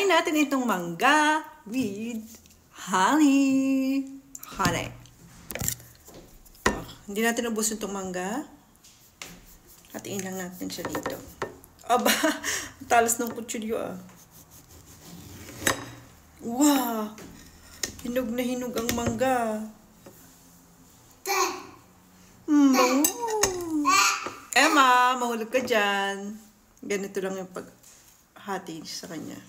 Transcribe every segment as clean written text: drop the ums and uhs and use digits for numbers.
Try natin itong mangga with honey. Honey. Hindi natin ubusin itong mangga. Hatiin lang natin siya dito. Aba, talas ng kutsilyo ah. Wow! Hinog na hinog ang mangga. Bango. Emma, mahulog ka dyan. Ganito lang yung paghati sa kanya.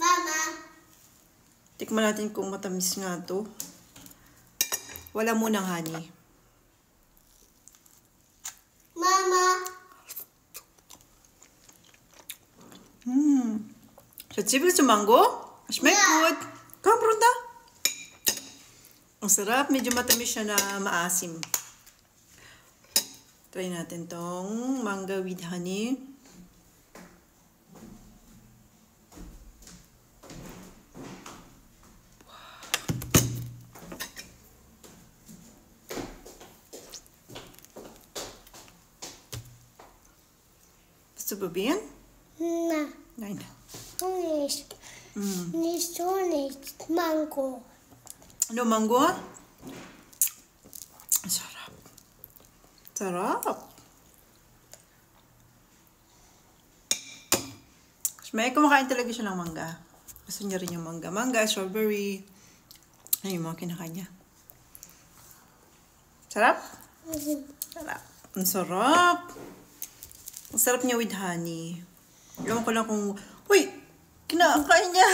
Mama! Tikman natin kung matamis nga to. Wala munang honey. Mama! Shachibig sa mango? Ashmek good. Come, Brunda. Ang sarap. Medyo matamis siya na maasim. Try natin tong manga with honey. Gusto ba ba yan? Na. Nein. Nicht. Nicht so nicht. Mango. Ano, mango? Sarap. Sarap. May kumakain talaga siya ng mangga. Gusto niya rin yung mangga. Mangga, strawberry. Ay, yung mga kinakanya. Sarap? Sarap. Ang sarap. Ang sarap niya with honey. Ewan ko lang kung... Uy! Kinakain niya!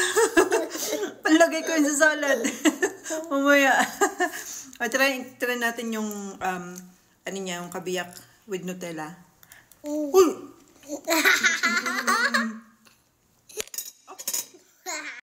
Palagay ko yun sa salad. Mamaya. Try natin yung... ano niya, yung kabiyak with Nutella. Uy!